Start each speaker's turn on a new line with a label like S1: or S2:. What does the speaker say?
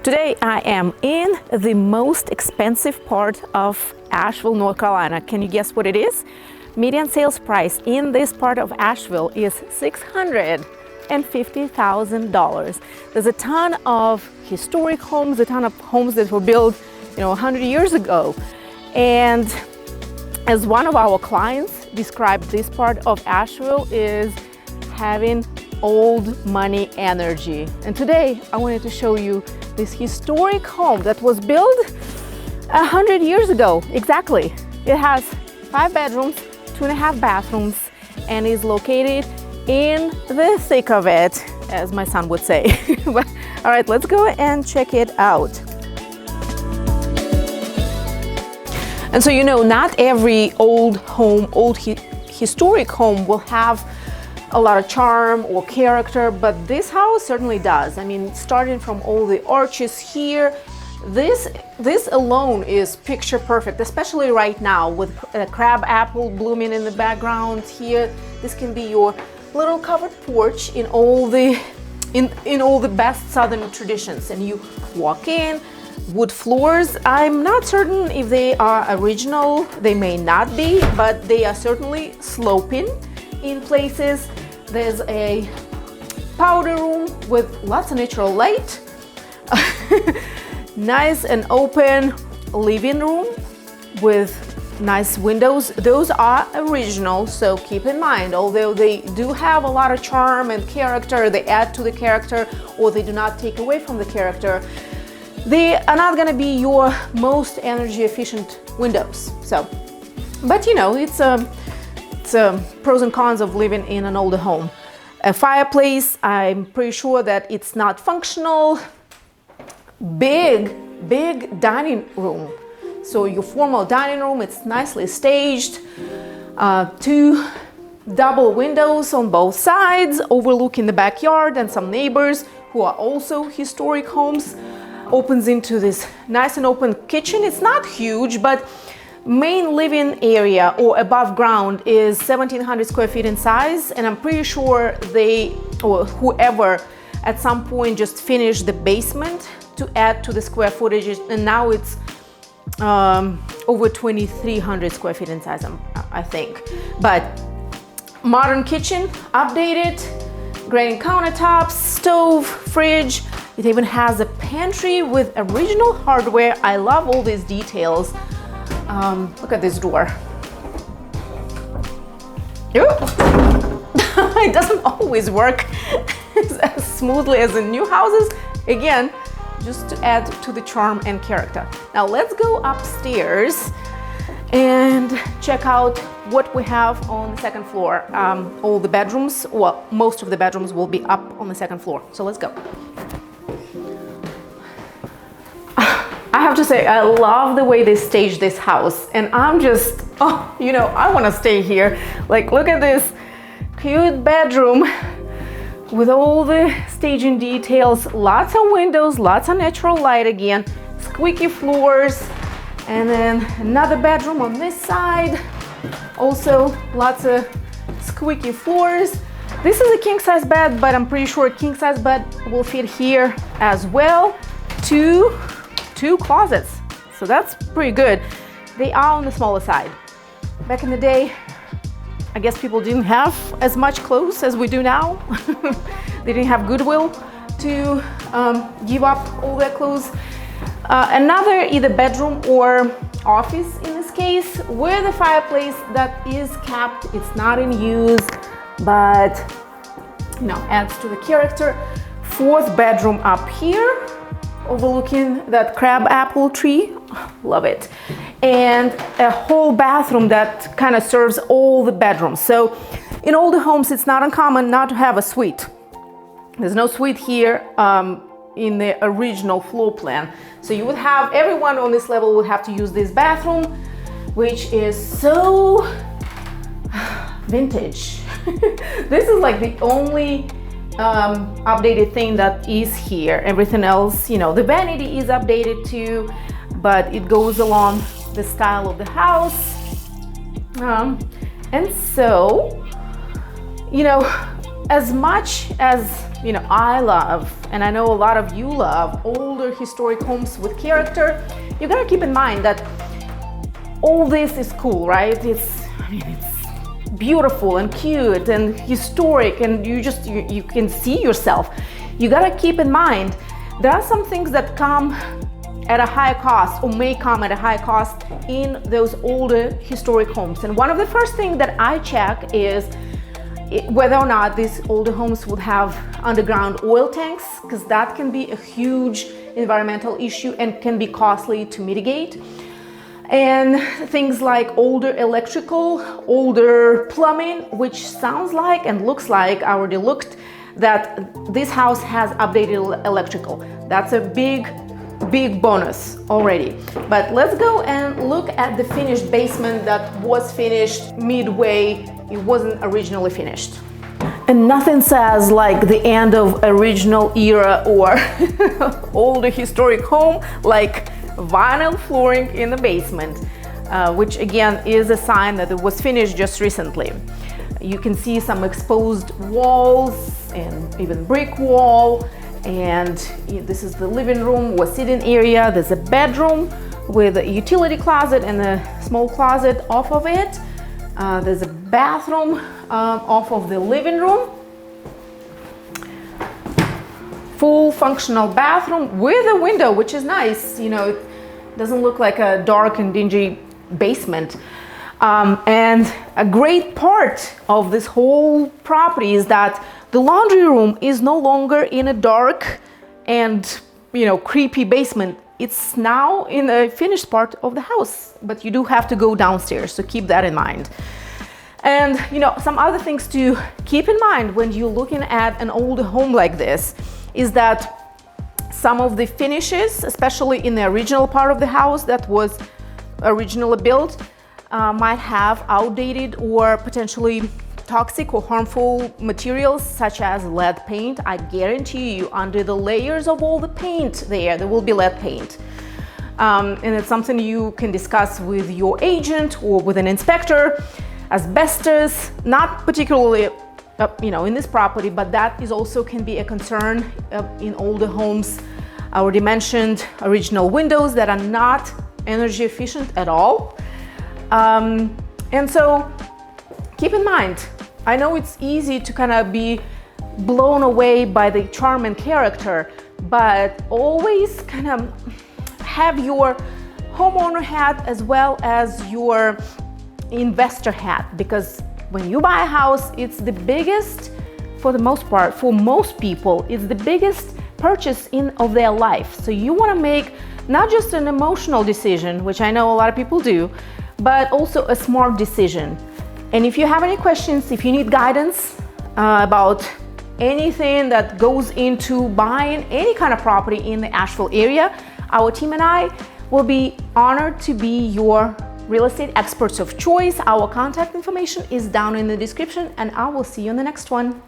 S1: Today I am in the most expensive part of Asheville, North Carolina. Can you guess what it is? Median sales price in this part of Asheville is $650,000. There's a ton of historic homes, a ton of homes that were built, 100 years ago. And as one of our clients described, this part of Asheville is having old money energy. And today I wanted to show you this historic home that was built 100 years ago. Exactly. It has 5 bedrooms, 2.5 bathrooms, and is located in the thick of it, as my son would say. But, all right, let's go and check it out. And so, not every old home, historic home will have a lot of charm or character, but this house certainly does. I mean, starting from all the arches here, this alone is picture perfect, especially right now with a crab apple blooming in the background here. This can be your little covered porch in all the best Southern traditions. And you walk in, wood floors. I'm not certain if they are original. They may not be, but they are certainly sloping in places. There's a powder room with lots of natural light. Nice and open living room with nice windows. Those are original, so keep in mind, although they do have a lot of charm and character, they add to the character or they do not take away from the character, they are not going to be your most energy efficient windows. So, but it's pros and cons of living in an older home. A fireplace, I'm pretty sure that it's not functional. Big dining room. So your formal dining room, it's nicely staged. 2 double windows on both sides overlooking the backyard and some neighbors who are also historic homes. Opens into this nice and open kitchen. It's not huge, but main living area or above ground is 1,700 square feet in size, and I'm pretty sure they or whoever at some point just finished the basement to add to the square footage, and now it's over 2,300 square feet in size, I think. But modern kitchen, updated, granite countertops, stove, fridge. It even has a pantry with original hardware. I love all these details. Look at this door. It doesn't always work as smoothly as in new houses. Again, just to add to the charm and character. Now let's go upstairs and check out what we have on the second floor. All the bedrooms, well, most of the bedrooms will be up on the second floor. So let's go. I have to say, I love the way they staged this house, and I'm just, I want to stay here. Like, look at this cute bedroom with all the staging details, lots of windows, lots of natural light again, squeaky floors, and then another bedroom on this side. Also, lots of squeaky floors. This is a king-size bed, but I'm pretty sure a king-size bed will fit here as well. Two closets, so that's pretty good. They are on the smaller side. Back in the day, I guess people didn't have as much clothes as we do now. They didn't have goodwill to give up all their clothes. Another either bedroom or office in this case, with a fireplace that is kept. It's not in use, but adds to the character. 4th bedroom up here, overlooking that crab apple tree. Love it. And a whole bathroom that kind of serves all the bedrooms. So in older homes, it's not uncommon not to have a suite. There's no suite here in the original floor plan. So you would have, everyone on this level would have to use this bathroom, which is so vintage. This is like the only updated thing that is here. Everything else, the vanity is updated too, but it goes along the style of the house. And so, as much as, you know, I love, and I know a lot of you love, older historic homes with character, you gotta keep in mind that all this is cool, right? It's beautiful and cute and historic, and you can see yourself. You gotta keep in mind there are some things that come at a high cost, or may come at a high cost, in those older historic homes. And one of the first things that I check is whether or not these older homes would have underground oil tanks, because that can be a huge environmental issue and can be costly to mitigate. And things like older electrical, older plumbing, which sounds like and looks like, I already looked, that this house has updated electrical. That's a big bonus already. But let's go and look at the finished basement that was finished midway. It wasn't originally finished. And nothing says like the end of original era or older historic home like vinyl flooring in the basement, which again is a sign that it was finished just recently. You can see some exposed walls and even brick wall. And this is the living room or sitting area. There's a bedroom with a utility closet and a small closet off of it. There's a bathroom off of the living room. Full functional bathroom with a window, which is nice. You know, it doesn't look like a dark and dingy basement. And a great part of this whole property is that the laundry room is no longer in a dark and, you know, creepy basement. It's now in a finished part of the house, but you do have to go downstairs, so keep that in mind. And, you know, some other things to keep in mind when you're looking at an older home like this is that some of the finishes, especially in the original part of the house that was originally built, might have outdated or potentially toxic or harmful materials such as lead paint. I guarantee you, under the layers of all the paint there will be lead paint. And it's something you can discuss with your agent or with an inspector. Asbestos, not particularly you know, in this property, but that is also can be a concern in older homes. I already mentioned original windows that are not energy efficient at all. And so keep in mind, I know it's easy to kind of be blown away by the charm and character, but always kind of have your homeowner hat as well as your investor hat, because when you buy a house, it's the biggest, for the most part, for most people, it's the biggest purchase of their life. So you want to make not just an emotional decision, which I know a lot of people do, but also a smart decision. And if you have any questions, if you need guidance about anything that goes into buying any kind of property in the Asheville area, our team and I will be honored to be your real estate experts of choice. Our contact information is down in the description, and I will see you in the next one.